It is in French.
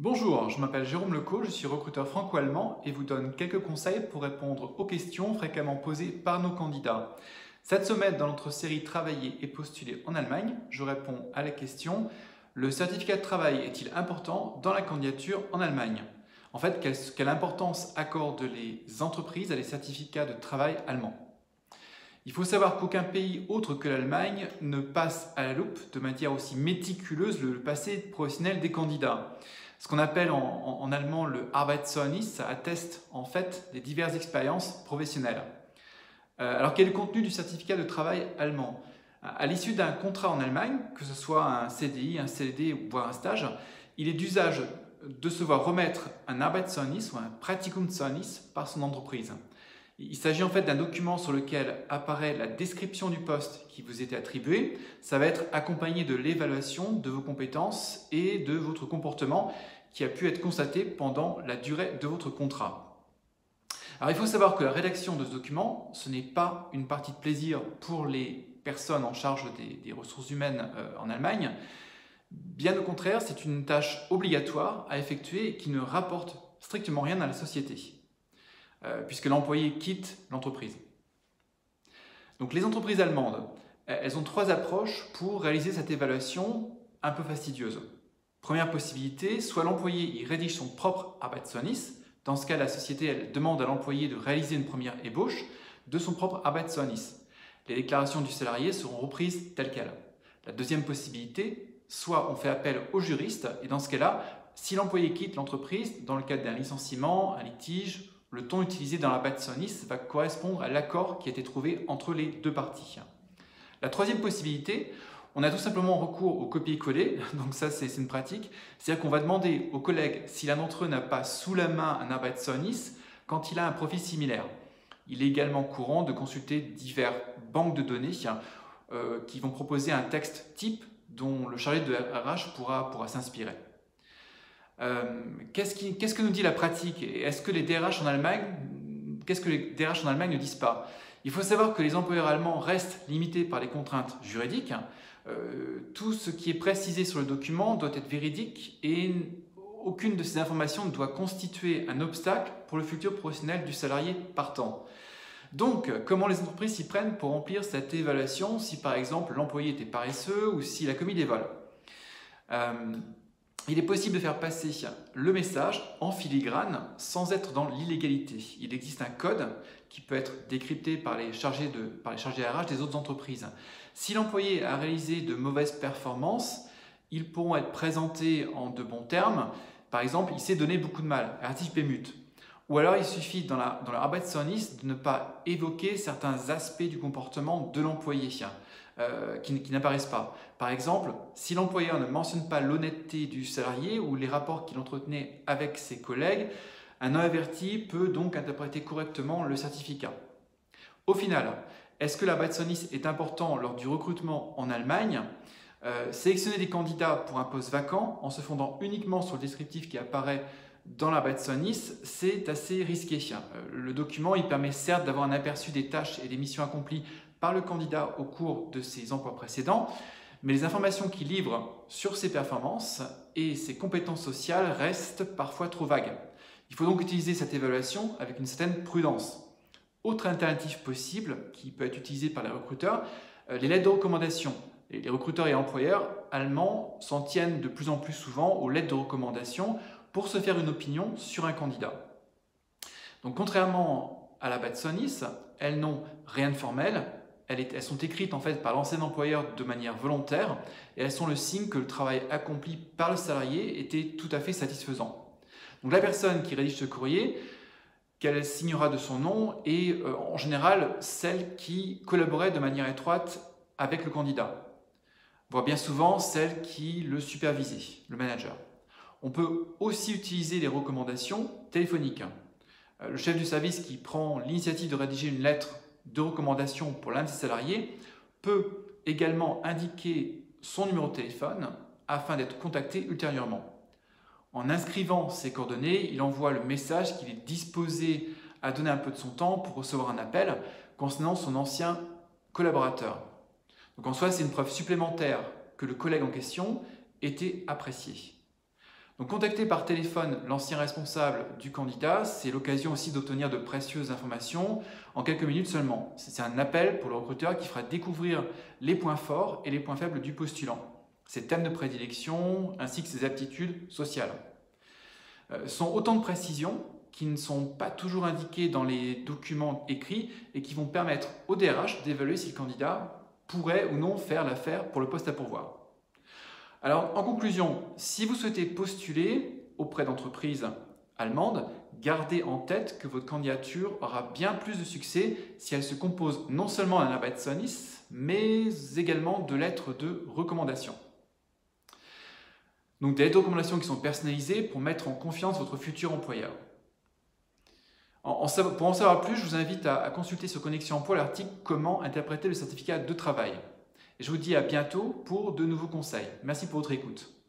Bonjour, je m'appelle Jérôme Lecaux, je suis recruteur franco-allemand et vous donne quelques conseils pour répondre aux questions fréquemment posées par nos candidats. Cette semaine, dans notre série Travailler et postuler en Allemagne, je réponds à la question: le certificat de travail est-il important dans la candidature en Allemagne? En fait, quelle importance accordent les entreprises à les certificats de travail allemands? Il faut savoir qu'aucun pays autre que l'Allemagne ne passe à la loupe de manière aussi méticuleuse le passé professionnel des candidats. Ce qu'on appelle en allemand le Arbeitszeugnis, ça atteste en fait des diverses expériences professionnelles. Alors quel est le contenu du certificat de travail allemand? À l'issue d'un contrat en Allemagne, que ce soit un CDI, un CDD ou voire un stage, il est d'usage de se voir remettre un Arbeitszeugnis ou un Praktikumszeugnis par son entreprise. Il s'agit en fait d'un document sur lequel apparaît la description du poste qui vous était attribué. Ça va être accompagné de l'évaluation de vos compétences et de votre comportement qui a pu être constaté pendant la durée de votre contrat. Alors il faut savoir que la rédaction de ce document, ce n'est pas une partie de plaisir pour les personnes en charge des ressources humaines en Allemagne. Bien au contraire, c'est une tâche obligatoire à effectuer et qui ne rapporte strictement rien à la société, puisque l'employé quitte l'entreprise. Donc les entreprises allemandes, elles ont trois approches pour réaliser cette évaluation un peu fastidieuse. Première possibilité, soit l'employé il rédige son propre Arbeitszeugnis. Dans ce cas, la société elle demande à l'employé de réaliser une première ébauche de son propre Arbeitszeugnis. Les déclarations du salarié seront reprises telles quelles. La deuxième possibilité, soit on fait appel au juriste, et dans ce cas-là, si l'employé quitte l'entreprise, dans le cadre d'un licenciement, un litige, le ton utilisé dans l'Arbeitszeugnis va correspondre à l'accord qui a été trouvé entre les deux parties. La troisième possibilité, on a tout simplement recours au copier-coller, donc ça c'est une pratique, c'est-à-dire qu'on va demander aux collègues si l'un d'entre eux n'a pas sous la main un Arbeitszeugnis quand il a un profil similaire. Il est également courant de consulter diverses banques de données qui vont proposer un texte type dont le chargé de RH pourra s'inspirer. Qu'est-ce que nous dit la pratique? Est-ce que les DRH en Allemagne, qu'est-ce que les DRH en Allemagne ne disent pas? Il faut savoir que les employeurs allemands restent limités par les contraintes juridiques. Tout ce qui est précisé sur le document doit être véridique et aucune de ces informations ne doit constituer un obstacle pour le futur professionnel du salarié partant. Donc, comment les entreprises s'y prennent pour remplir cette évaluation si par exemple l'employé était paresseux ou s'il a commis des vols? Il est possible de faire passer le message en filigrane sans être dans l'illégalité. Il existe un code qui peut être décrypté par les chargés RH des autres entreprises. Si l'employé a réalisé de mauvaises performances, ils pourront être présentés en de bons termes. Par exemple, il s'est donné beaucoup de mal, Artif Bemüht. Ou alors il suffit dans le Arbeitszeugnis de ne pas évoquer certains aspects du comportement de l'employé qui n'apparaissent pas. Par exemple, si l'employeur ne mentionne pas l'honnêteté du salarié ou les rapports qu'il entretenait avec ses collègues, un non averti peut donc interpréter correctement le certificat. Au final, est-ce que l'Arbeitszeugnis est important lors du recrutement en Allemagne? Sélectionner des candidats pour un poste vacant en se fondant uniquement sur le descriptif qui apparaît dans l'Arbeitszeugnis, c'est assez risqué. Le document il permet certes d'avoir un aperçu des tâches et des missions accomplies par le candidat au cours de ses emplois précédents, mais les informations qu'il livre sur ses performances et ses compétences sociales restent parfois trop vagues. Il faut donc utiliser cette évaluation avec une certaine prudence. Autre alternative possible qui peut être utilisée par les recruteurs, les lettres de recommandation. Les recruteurs et employeurs allemands s'en tiennent de plus en plus souvent aux lettres de recommandation pour se faire une opinion sur un candidat. Donc contrairement à l'Arbeitszeugnis, elles n'ont rien de formel, elles sont écrites en fait par l'ancien employeur de manière volontaire et elles sont le signe que le travail accompli par le salarié était tout à fait satisfaisant. Donc la personne qui rédige ce courrier, qu'elle signera de son nom et en général celle qui collaborait de manière étroite avec le candidat, voire bien souvent celle qui le supervisait, le manager. On peut aussi utiliser les recommandations téléphoniques. Le chef du service qui prend l'initiative de rédiger une lettre de recommandation pour l'un de ses salariés peut également indiquer son numéro de téléphone afin d'être contacté ultérieurement. En inscrivant ses coordonnées, il envoie le message qu'il est disposé à donner un peu de son temps pour recevoir un appel concernant son ancien collaborateur. Donc en soi, c'est une preuve supplémentaire que le collègue en question était apprécié. Donc contacter par téléphone l'ancien responsable du candidat, c'est l'occasion aussi d'obtenir de précieuses informations en quelques minutes seulement. C'est un appel pour le recruteur qui fera découvrir les points forts et les points faibles du postulant, ses thèmes de prédilection ainsi que ses aptitudes sociales. Ce sont autant de précisions qui ne sont pas toujours indiquées dans les documents écrits et qui vont permettre au DRH d'évaluer si le candidat pourrait ou non faire l'affaire pour le poste à pourvoir. Alors, en conclusion, si vous souhaitez postuler auprès d'entreprises allemandes, gardez en tête que votre candidature aura bien plus de succès si elle se compose non seulement d'un Arbeitszeugnis, mais également de lettres de recommandation. Donc des lettres de recommandation qui sont personnalisées pour mettre en confiance votre futur employeur. Pour en savoir plus, je vous invite à consulter sur Connexion Emploi l'article « Comment interpréter le certificat de travail ». Et je vous dis à bientôt pour de nouveaux conseils. Merci pour votre écoute.